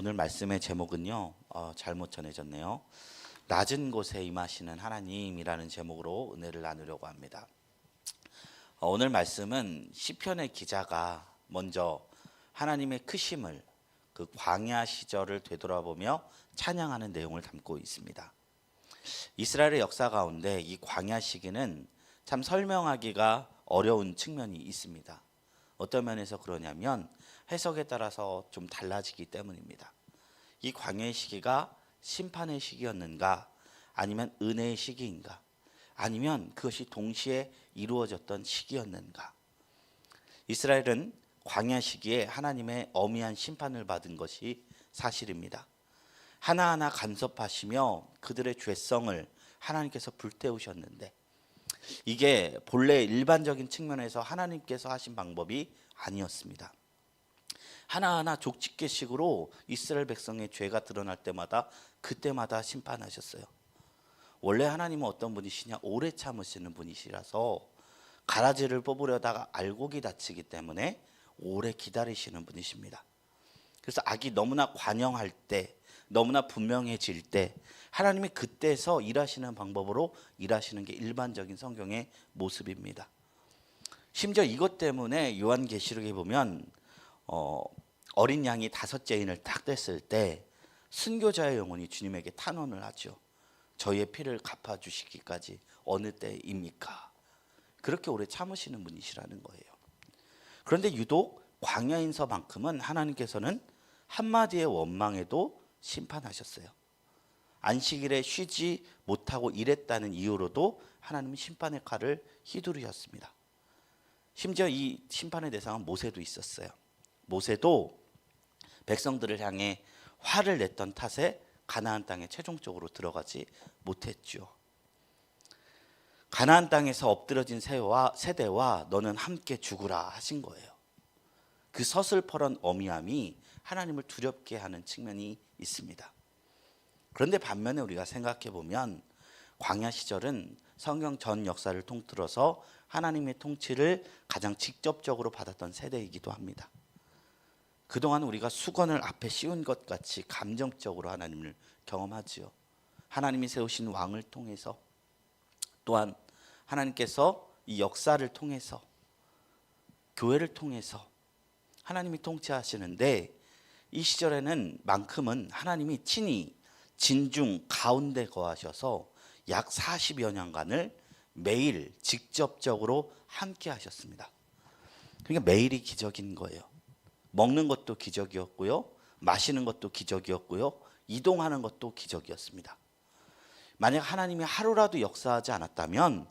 오늘 말씀의 제목은요, 잘못 전해졌네요. 낮은 곳에 임하시는 하나님이라는 제목으로 은혜를 나누려고 합니다. 오늘 말씀은 시편의 기자가 먼저 하나님의 크심을 그 광야 시절을 되돌아보며 찬양하는 내용을 담고 있습니다. 이스라엘의 역사 가운데 이 광야 시기는 참 설명하기가 어려운 측면이 있습니다. 어떤 면에서 그러냐면 해석에 따라서 좀 달라지기 때문입니다. 이 광야의 시기가 심판의 시기였는가, 아니면 은혜의 시기인가, 아니면 그것이 동시에 이루어졌던 시기였는가. 이스라엘은 광야 시기에 하나님의 엄미한 심판을 받은 것이 사실입니다. 하나하나 간섭하시며 그들의 죄성을 하나님께서 불태우셨는데, 이게 본래 일반적인 측면에서 하나님께서 하신 방법이 아니었습니다. 하나하나 족집게식으로 이스라엘 백성의 죄가 드러날 때마다 그때마다 심판하셨어요. 원래 하나님은 어떤 분이시냐? 오래 참으시는 분이시라서 가라지를 뽑으려다가 알곡이 다치기 때문에 오래 기다리시는 분이십니다. 그래서 악이 너무나 관영할 때, 너무나 분명해질 때 하나님이 그때서 일하시는 방법으로 일하시는 게 일반적인 성경의 모습입니다. 심지어 이것 때문에 요한계시록에 보면 어린 양이 5째 인을 딱 뗐을 때 순교자의 영혼이 주님에게 탄원을 하죠. 저희의 피를 갚아주시기까지 어느 때입니까? 그렇게 오래 참으시는 분이시라는 거예요. 그런데 유독 광야인서만큼은 하나님께서는 한마디의 원망에도 심판하셨어요. 안식일에 쉬지 못하고 일했다는 이유로도 하나님은 심판의 칼을 휘두르셨습니다. 심지어 이 심판의 대상은 모세도 있었어요. 모세도 백성들을 향해 화를 냈던 탓에 가나안 땅에 최종적으로 들어가지 못했죠. 가나안 땅에서 엎드러진 세대와 너는 함께 죽으라 하신 거예요. 그 서슬퍼런 엄미함이 하나님을 두렵게 하는 측면이 있습니다. 그런데 반면에 우리가 생각해 보면 광야 시절은 성경 전 역사를 통틀어서 하나님의 통치를 가장 직접적으로 받았던 세대이기도 합니다. 그동안 우리가 수건을 앞에 씌운 것 같이 감정적으로 하나님을 경험하지요. 하나님이 세우신 왕을 통해서, 또한 하나님께서 이 역사를 통해서, 교회를 통해서 하나님이 통치하시는데, 이 시절에는 만큼은 하나님이 친히 진중 가운데 거하셔서 약 40여 년간을 매일 직접적으로 함께 하셨습니다. 그러니까 매일이 기적인 거예요. 먹는 것도 기적이었고요, 마시는 것도 기적이었고요, 이동하는 것도 기적이었습니다. 만약 하나님이 하루라도 역사하지 않았다면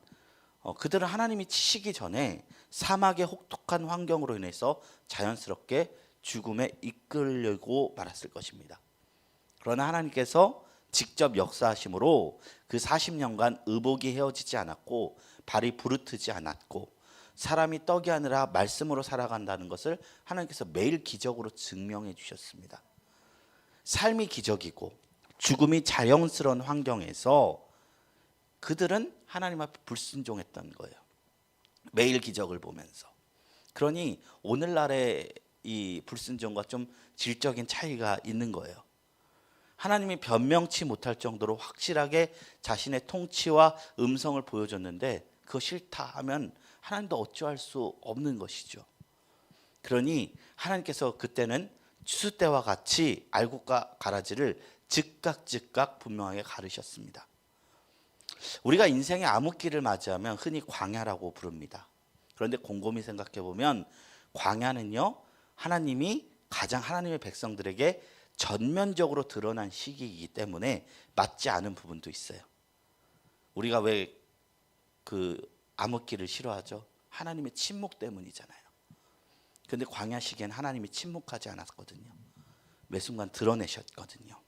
그들은 하나님이 치시기 전에 사막의 혹독한 환경으로 인해서 자연스럽게 죽음에 이끌려고 말았을 것입니다. 그러나 하나님께서 직접 역사하심으로 그 40년간 의복이 헤어지지 않았고 발이 부르트지 않았고 사람이 떡이 아니라 말씀으로 살아간다는 것을 하나님께서 매일 기적으로 증명해 주셨습니다. 삶이 기적이고 죽음이 자연스러운 환경에서 그들은 하나님 앞에 불순종했던 거예요. 매일 기적을 보면서. 그러니 오늘날의 이 불순종과 좀 질적인 차이가 있는 거예요. 하나님이 변명치 못할 정도로 확실하게 자신의 통치와 음성을 보여줬는데 그거 싫다 하면 하나님도 어찌할 수 없는 것이죠. 그러니 하나님께서 그때는 추수 때와 같이 알곡과 가라지를 즉각 분명하게 가르셨습니다. 우리가 인생의 암흑기를 맞이하면 흔히 광야라고 부릅니다. 그런데 곰곰이 생각해 보면 광야는요, 하나님이 가장 하나님의 백성들에게 전면적으로 드러난 시기이기 때문에 맞지 않은 부분도 있어요. 우리가 왜 그 암흑기를 싫어하죠? 하나님의 침묵 때문이잖아요. 그런데 광야 시기엔 하나님이 침묵하지 않았거든요. 매 순간 드러내셨거든요.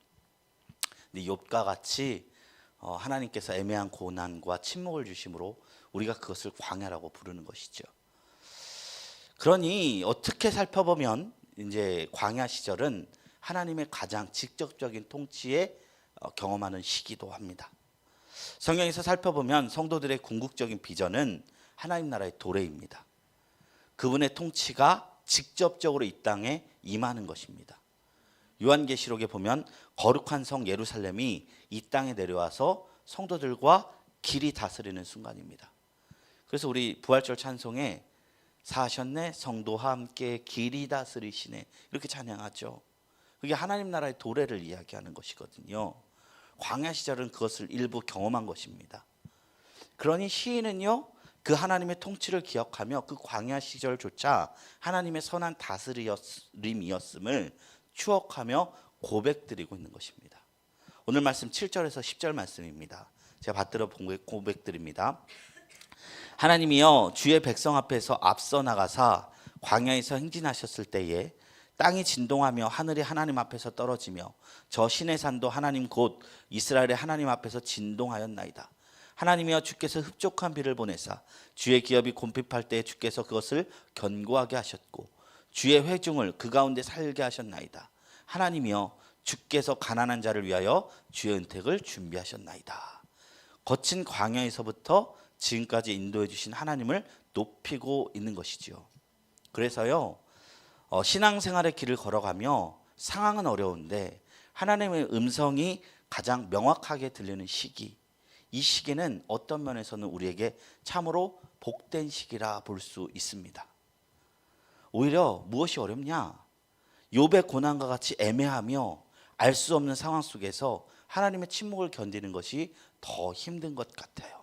근데 욥과 같이 하나님께서 애매한 고난과 침묵을 주심으로 우리가 그것을 광야라고 부르는 것이죠. 그러니 어떻게 살펴보면 이제 광야 시절은 하나님의 가장 직접적인 통치에 경험하는 시기도 합니다. 성경에서 살펴보면 성도들의 궁극적인 비전은 하나님 나라의 도래입니다. 그분의 통치가 직접적으로 이 땅에 임하는 것입니다. 요한계시록에 보면 거룩한 성 예루살렘이 이 땅에 내려와서 성도들과 길이 다스리는 순간입니다. 그래서 우리 부활절 찬송에 사셨네 성도와 함께 길이 다스리시네 이렇게 찬양하죠. 그게 하나님 나라의 도래를 이야기하는 것이거든요. 광야 시절은 그것을 일부 경험한 것입니다. 그러니 시인은요, 그 하나님의 통치를 기억하며 그 광야 시절조차 하나님의 선한 다스림이었음을 추억하며 고백드리고 있는 것입니다. 오늘 말씀 7절에서 10절 말씀입니다. 제가 받들어 본 고백드립니다. 하나님이여 주의 백성 앞에서 앞서 나가사 광야에서 행진하셨을 때에 땅이 진동하며 하늘이 하나님 앞에서 떨어지며 저 시내 산도 하나님 곧 이스라엘의 하나님 앞에서 진동하였나이다. 하나님이여 주께서 흡족한 비를 보내사 주의 기업이 곰핍할 때에 주께서 그것을 견고하게 하셨고 주의 회중을 그 가운데 살게 하셨나이다. 하나님이여 주께서 가난한 자를 위하여 주의 은택을 준비하셨나이다. 거친 광야에서부터 지금까지 인도해 주신 하나님을 높이고 있는 것이지요. 그래서요, 신앙생활의 길을 걸어가며 상황은 어려운데 하나님의 음성이 가장 명확하게 들리는 시기, 이 시기는 어떤 면에서는 우리에게 참으로 복된 시기라 볼 수 있습니다. 오히려 무엇이 어렵냐? 욥의 고난과 같이 애매하며 알 수 없는 상황 속에서 하나님의 침묵을 견디는 것이 더 힘든 것 같아요.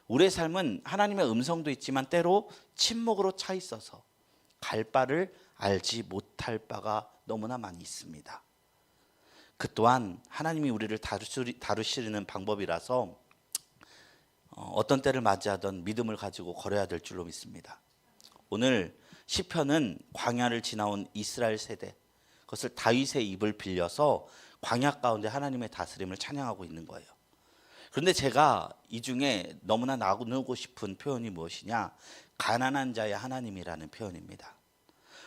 우리의 삶은 하나님의 음성도 있지만 때로 침묵으로 차 있어서 갈 바를 알지 못할 바가 너무나 많이 있습니다. 그 또한 하나님이 우리를 다루시는 방법이라서 어떤 때를 맞이하던 믿음을 가지고 걸어야 될 줄로 믿습니다. 오늘 시편은 광야를 지나온 이스라엘 세대, 그것을 다윗의 입을 빌려서 광야 가운데 하나님의 다스림을 찬양하고 있는 거예요. 그런데 제가 이 중에 너무나 나누고 싶은 표현이 무엇이냐? 가난한 자의 하나님이라는 표현입니다.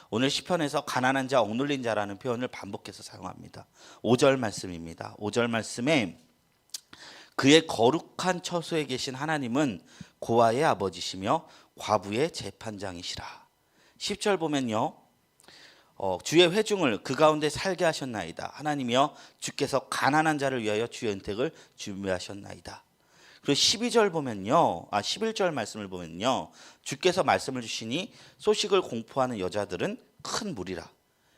오늘 시편에서 가난한 자, 억눌린 자라는 표현을 반복해서 사용합니다. 5절 말씀입니다. 5절 말씀에 그의 거룩한 처소에 계신 하나님은 고아의 아버지시며 과부의 재판장이시라. 10절 보면요, 주의 회중을 그 가운데 살게 하셨나이다. 하나님이여 주께서 가난한 자를 위하여 주의 은택을 준비하셨나이다. 그리고 12절 보면요, 11절 말씀을 보면요, 주께서 말씀을 주시니 소식을 공포하는 여자들은 큰 무리라.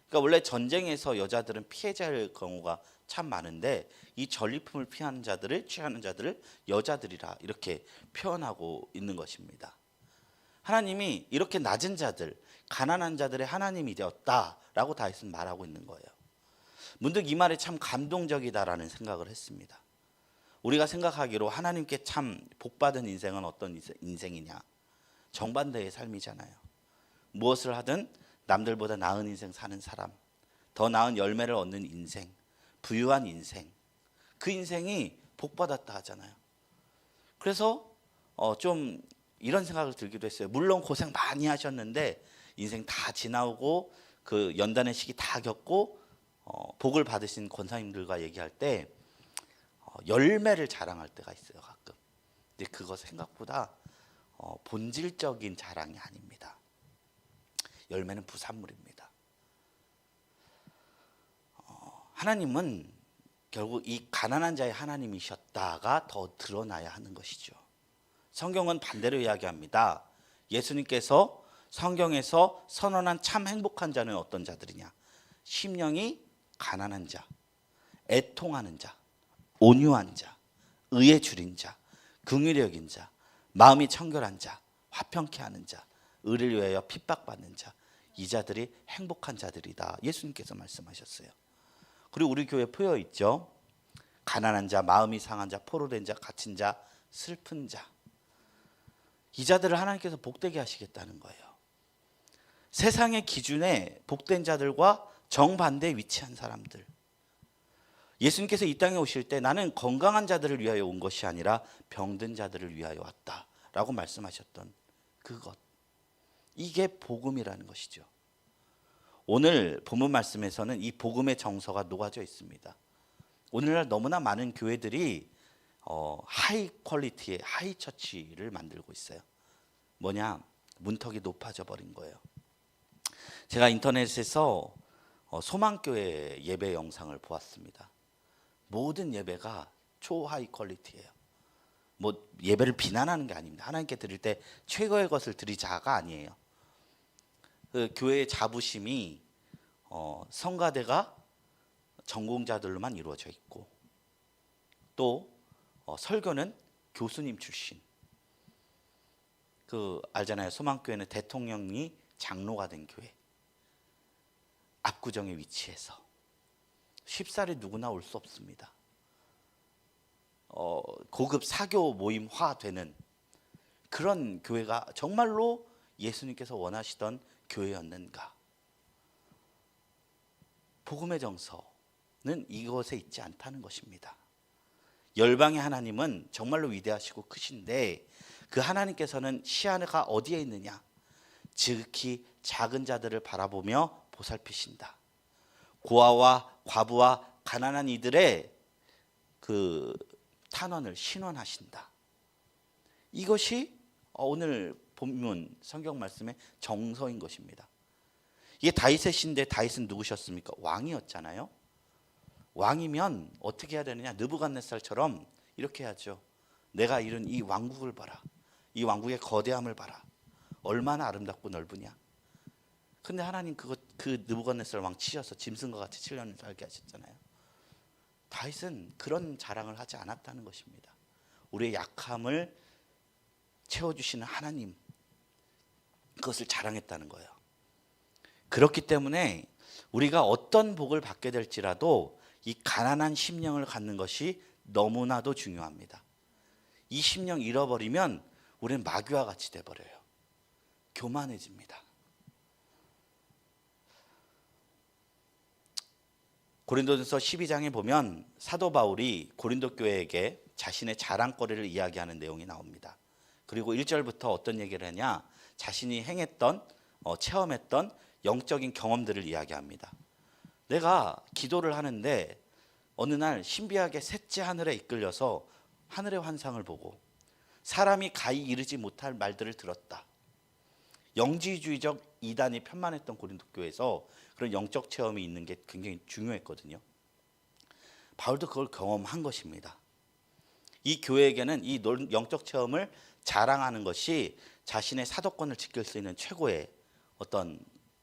그러니까 원래 전쟁에서 여자들은 피해자일 경우가 참 많은데 이 전리품을 피하는 자들을 취하는 자들을 여자들이라 이렇게 표현하고 있는 것입니다. 하나님이 이렇게 낮은 자들, 가난한 자들의 하나님이 되었다라고 다윗은 말하고 있는 거예요. 문득 이 말이 참 감동적이다라는 생각을 했습니다. 우리가 생각하기로 하나님께 참 복받은 인생은 어떤 인생이냐? 정반대의 삶이잖아요. 무엇을 하든 남들보다 나은 인생 사는 사람, 더 나은 열매를 얻는 인생, 부유한 인생, 그 인생이 복받았다 하잖아요. 그래서 좀 이런 생각을 들기도 했어요. 물론 고생 많이 하셨는데 인생 다 지나오고 그 연단의 시기 다 겪고 복을 받으신 권사님들과 얘기할 때 열매를 자랑할 때가 있어요, 가끔. 근데 그거 생각보다 본질적인 자랑이 아닙니다. 열매는 부산물입니다. 하나님은 결국 이 가난한 자의 하나님이셨다가 더 드러나야 하는 것이죠. 성경은 반대로 이야기합니다. 예수님께서 성경에서 선언한 참 행복한 자는 어떤 자들이냐? 심령이 가난한 자, 애통하는 자, 온유한 자, 의에 줄인 자, 긍휼히 여긴 자, 마음이 청결한 자, 화평케 하는 자, 의를 위하여 핍박받는 자, 이 자들이 행복한 자들이다. 예수님께서 말씀하셨어요. 그리고 우리 교회에 포여 있죠. 가난한 자, 마음이 상한 자, 포로된 자, 갇힌 자, 슬픈 자. 이 자들을 하나님께서 복되게 하시겠다는 거예요. 세상의 기준에 복된 자들과 정반대에 위치한 사람들. 예수님께서 이 땅에 오실 때 나는 건강한 자들을 위하여 온 것이 아니라 병든 자들을 위하여 왔다라고 말씀하셨던 그것. 이게 복음이라는 것이죠. 오늘 본문 말씀에서는 이 복음의 정서가 녹아져 있습니다. 오늘날 너무나 많은 교회들이 하이 퀄리티의 하이 처치를 만들고 있어요. 뭐냐? 문턱이 높아져 버린 거예요. 제가 인터넷에서 소망교회 예배 영상을 보았습니다. 모든 예배가 초하이 퀄리티예요. 뭐 예배를 비난하는 게 아닙니다. 하나님께 드릴 때 최고의 것을 드리자가 아니에요. 그 교회의 자부심이 성가대가 전공자들로만 이루어져 있고, 또 설교는 교수님 출신. 그 알잖아요. 소망교회는 대통령이 장로가 된 교회. 압구정에 위치해서 쉽사리 누구나 올 수 없습니다. 고급 사교 모임화되는 그런 교회가 정말로 예수님께서 원하시던 교회였는가? 복음의 정서는 이것에 있지 않다는 것입니다. 열방의 하나님은 정말로 위대하시고 크신데 그 하나님께서는 시야가 어디에 있느냐? 지극히 작은 자들을 바라보며 보살피신다. 고아와 과부와 가난한 이들의 그 탄원을 신원하신다. 이것이 오늘 본문 성경 말씀의 정서인 것입니다. 이게 다윗의 시인데 다윗은 누구셨습니까? 왕이었잖아요. 왕이면 어떻게 해야 되느냐? 느부갓네살처럼 이렇게 해야죠. 내가 이룬 이 왕국을 봐라. 이 왕국의 거대함을 봐라. 얼마나 아름답고 넓으냐. 근데 하나님 그 느부갓네살 왕 치셔서 짐승과 같이 7년을 살게 하셨잖아요. 다윗은 그런 자랑을 하지 않았다는 것입니다. 우리의 약함을 채워주시는 하나님, 그것을 자랑했다는 거예요. 그렇기 때문에 우리가 어떤 복을 받게 될지라도 이 가난한 심령을 갖는 것이 너무나도 중요합니다. 이 심령 잃어버리면 우리는 마귀와 같이 돼버려요. 교만해집니다. 고린도전서 12장에 보면 사도 바울이 고린도 교회에게 자신의 자랑거리를 이야기하는 내용이 나옵니다. 그리고 1절부터 어떤 얘기를 하냐? 자신이 행했던 체험했던 영적인 경험들을 이야기합니다. 내가 기도를 하는데 어느 날 신비하게 셋째 하늘에 이끌려서 하늘의 환상을 보고 사람이 가히 이르지 못할 말들을 들었다. 영지주의적 이단이 편만했던 고린도 교회에서 그런 영적 체험이 있는 게 굉장히 중요했거든요. 바울도 그걸 경험한 것입니다. 이 교회에게는 이 영적 체험을 자랑하는 것이 자신의 사도권을 지킬 수 있는 최고의 어떤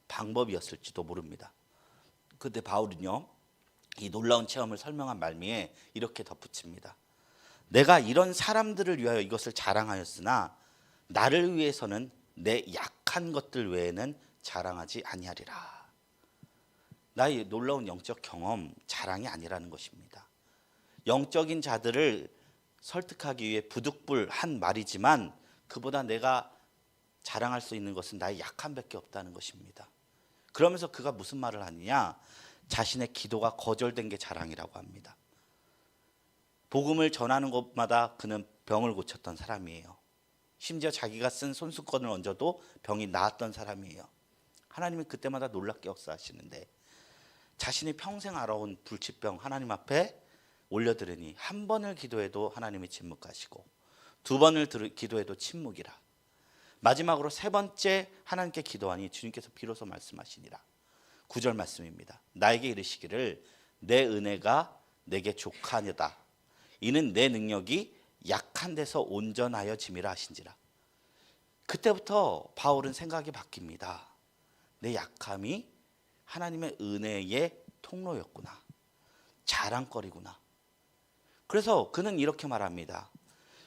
방법이었을지도 모릅니다. 그런데 바울은요, 이 놀라운 체험을 설명한 말미에 이렇게 덧붙입니다. 내가 이런 사람들을 위하여 이것을 자랑하였으나 나를 위해서는 내 약한 것들 외에는 자랑하지 아니하리라. 나의 놀라운 영적 경험, 자랑이 아니라는 것입니다. 영적인 자들을 설득하기 위해 부득불한 말이지만 그보다 내가 자랑할 수 있는 것은 나의 약함밖에 없다는 것입니다. 그러면서 그가 무슨 말을 하느냐? 자신의 기도가 거절된 게 자랑이라고 합니다. 복음을 전하는 곳마다 그는 병을 고쳤던 사람이에요. 심지어 자기가 쓴 손수건을 얹어도 병이 나았던 사람이에요. 하나님은 그때마다 놀랍게 역사하시는데 자신이 평생 알아온 불치병 하나님 앞에 올려드리니 한 번을 기도해도 하나님이 침묵하시고 두 번을 기도해도 침묵이라. 마지막으로 세 번째 하나님께 기도하니 주님께서 비로소 말씀하시니라. 9절 말씀입니다. 나에게 이르시기를 내 은혜가 내게 족하니다. 이는 내 능력이 약한 데서 온전하여 짐이라 하신지라. 그때부터 바울은 생각이 바뀝니다. 내 약함이 하나님의 은혜의 통로였구나. 자랑거리구나. 그래서 그는 이렇게 말합니다.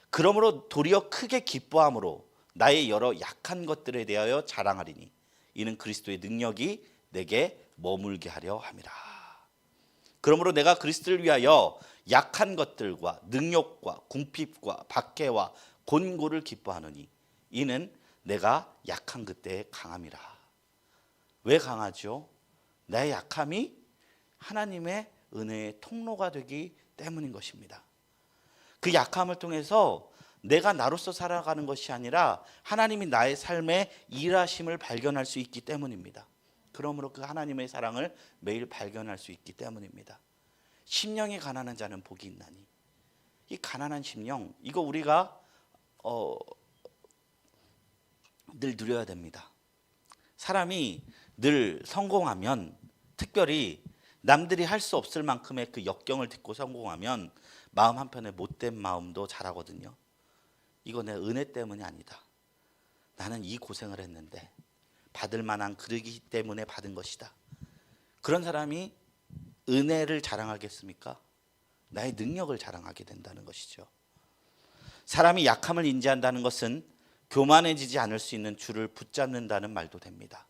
그러므로 도리어 크게 기뻐함으로 나의 여러 약한 것들에 대하여 자랑하리니 이는 그리스도의 능력이 내게 머물게 하려 함이라. 그러므로 내가 그리스도를 위하여 약한 것들과 능욕과 궁핍과 박해와 곤고를 기뻐하노니 이는 내가 약한 그때의 강함이라. 왜 강하죠? 나의 약함이 하나님의 은혜의 통로가 되기 때문인 것입니다. 그 약함을 통해서 내가 나로서 살아가는 것이 아니라 하나님이 나의 삶에 일하심을 발견할 수 있기 때문입니다. 그러므로 그 하나님의 사랑을 매일 발견할 수 있기 때문입니다. 심령이 가난한 자는 복이 있나니. 이 가난한 심령, 이거 우리가 늘 누려야 됩니다. 사람이 늘 성공하면 특별히 남들이 할 수 없을 만큼의 그 역경을 딛고 성공하면 마음 한편에 못된 마음도 자라거든요. 이거 내 은혜 때문이 아니다. 나는 이 고생을 했는데 받을 만한 그릇이기 때문에 받은 것이다. 그런 사람이 은혜를 자랑하겠습니까? 나의 능력을 자랑하게 된다는 것이죠. 사람이 약함을 인지한다는 것은 교만해지지 않을 수 있는 줄을 붙잡는다는 말도 됩니다.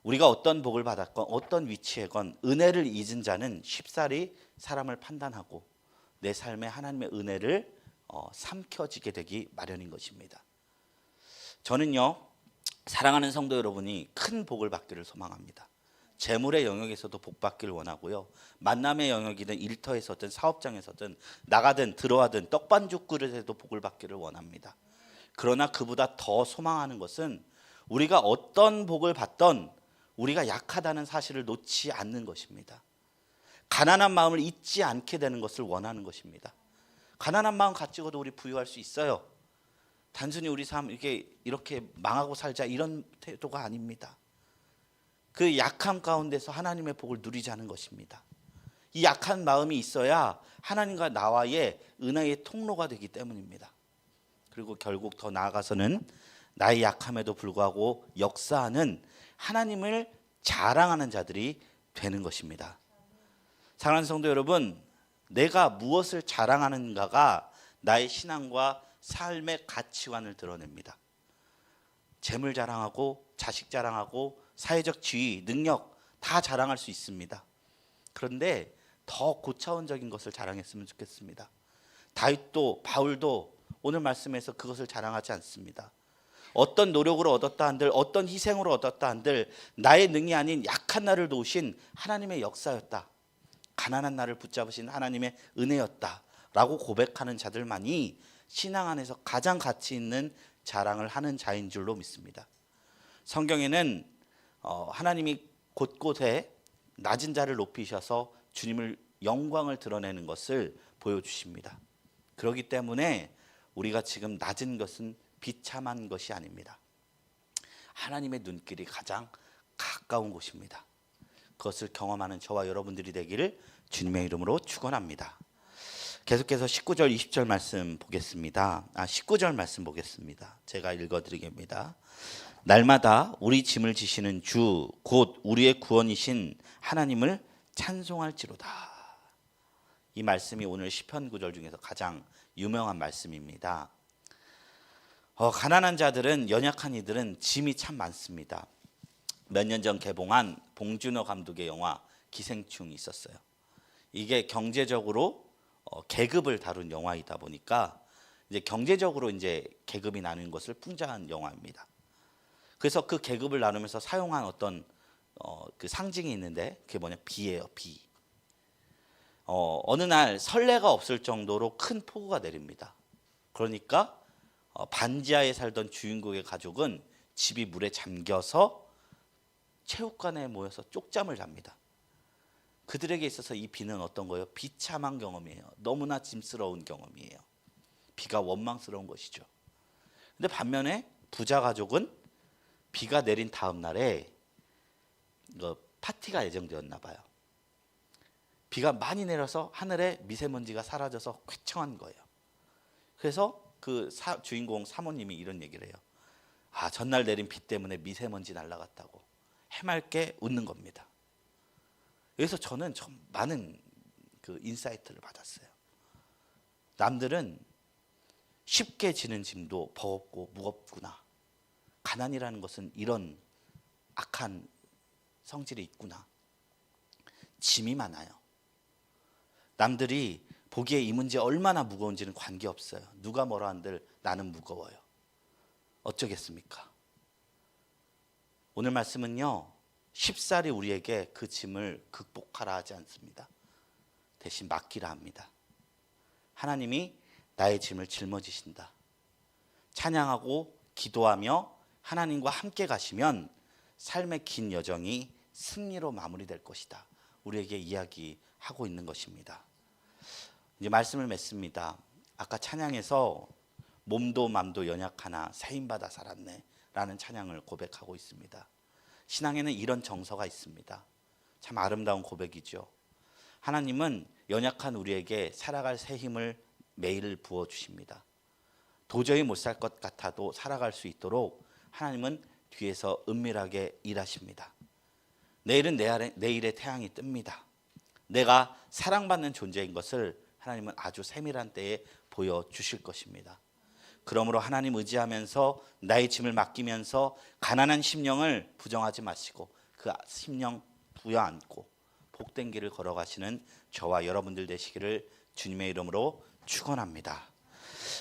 우리가 어떤 복을 받았건 어떤 위치에건 은혜를 잊은 자는 쉽사리 사람을 판단하고 내 삶에 하나님의 은혜를 삼켜지게 되기 마련인 것입니다. 저는요, 사랑하는 성도 여러분이 큰 복을 받기를 소망합니다. 재물의 영역에서도 복 받기를 원하고요. 만남의 영역이든 일터에서든 사업장에서든 나가든 들어가든 떡반죽 그릇에도 복을 받기를 원합니다. 그러나 그보다 더 소망하는 것은 우리가 어떤 복을 받던 우리가 약하다는 사실을 놓지 않는 것입니다. 가난한 마음을 잊지 않게 되는 것을 원하는 것입니다. 가난한 마음 가지고도 우리 부유할 수 있어요. 단순히 우리 삶 이렇게 망하고 살자 이런 태도가 아닙니다. 그 약함 가운데서 하나님의 복을 누리자는 것입니다. 이 약한 마음이 있어야 하나님과 나와의 은혜의 통로가 되기 때문입니다. 그리고 결국 더 나아가서는 나의 약함에도 불구하고 역사하는 하나님을 자랑하는 자들이 되는 것입니다. 사랑하는 성도 여러분, 내가 무엇을 자랑하는가가 나의 신앙과 삶의 가치관을 드러냅니다. 재물 자랑하고 자식 자랑하고 사회적 지위, 능력 다 자랑할 수 있습니다. 그런데 더 고차원적인 것을 자랑했으면 좋겠습니다. 다윗도 바울도 오늘 말씀에서 그것을 자랑하지 않습니다. 어떤 노력으로 얻었다 한들 어떤 희생으로 얻었다 한들 나의 능이 아닌 약한 나를 도우신 하나님의 역사였다. 가난한 나를 붙잡으신 하나님의 은혜였다 라고 고백하는 자들만이 신앙 안에서 가장 가치 있는 자랑을 하는 자인 줄로 믿습니다. 성경에는 하나님이 곳곳에 낮은 자를 높이셔서 주님을 영광을 드러내는 것을 보여주십니다. 그렇기 때문에 우리가 지금 낮은 것은 비참한 것이 아닙니다. 하나님의 눈길이 가장 가까운 곳입니다. 그것을 경험하는 저와 여러분들이 되기를 주님의 이름으로 축원합니다. 계속해서 19절 20절 말씀 보겠습니다. 19절 말씀 보겠습니다. 제가 읽어드리겠습니다. 날마다 우리 짐을 지시는 주 곧 우리의 구원이신 하나님을 찬송할지로다. 이 말씀이 오늘 시편 9절 중에서 가장 유명한 말씀입니다. 가난한 자들은, 연약한 이들은 짐이 참 많습니다. 몇 년 전 개봉한 봉준호 감독의 영화 기생충이 있었어요. 이게 경제적으로 계급을 다룬 영화이다 보니까 이제 경제적으로 이제 계급이 나누는 것을 풍자한 영화입니다. 그래서 그 계급을 나누면서 사용한 어떤 그 상징이 있는데 그게 뭐냐, 비예요, 비. 어느 날 선례가 없을 정도로 큰 폭우가 내립니다. 그러니까 반지하에 살던 주인공의 가족은 집이 물에 잠겨서 체육관에 모여서 쪽잠을 잡니다. 그들에게 있어서 이 비는 어떤 거예요? 비참한 경험이에요. 너무나 짐스러운 경험이에요. 비가 원망스러운 것이죠. 근데 반면에 부자 가족은 비가 내린 다음 날에 파티가 예정되었나 봐요. 비가 많이 내려서 하늘에 미세먼지가 사라져서 쾌청한 거예요. 그래서 그 주인공 사모님이 이런 얘기를 해요. 전날 내린 비 때문에 미세먼지 날아갔다고 해맑게 웃는 겁니다. 여기서 저는 좀 많은 그 인사이트를 받았어요. 남들은 쉽게 지는 짐도 버겁고 무겁구나. 가난이라는 것은 이런 악한 성질이 있구나. 짐이 많아요. 남들이 보기에 이 문제 얼마나 무거운지는 관계없어요. 누가 뭐라 한들 나는 무거워요. 어쩌겠습니까? 오늘 말씀은요, 쉽사리 우리에게 그 짐을 극복하라 하지 않습니다. 대신 맡기라 합니다. 하나님이 나의 짐을 짊어지신다. 찬양하고 기도하며 하나님과 함께 가시면 삶의 긴 여정이 승리로 마무리될 것이다. 우리에게 이야기하고 있는 것입니다. 이제 말씀을 맺습니다. 아까 찬양에서 몸도 맘도 연약하나 세임받아 살았네 라는 찬양을 고백하고 있습니다. 신앙에는 이런 정서가 있습니다. 참 아름다운 고백이죠. 하나님은 연약한 우리에게 살아갈 새 힘을 매일 부어주십니다. 도저히 못 살 것 같아도 살아갈 수 있도록 하나님은 뒤에서 은밀하게 일하십니다. 내일은 내일의 태양이 뜹니다. 내가 사랑받는 존재인 것을 하나님은 아주 세밀한 때에 보여주실 것입니다. 그러므로 하나님 의지하면서 나의 짐을 맡기면서 가난한 심령을 부정하지 마시고 그 심령 부여안고 복된 길을 걸어가시는 저와 여러분들 되시기를 주님의 이름으로 축원합니다.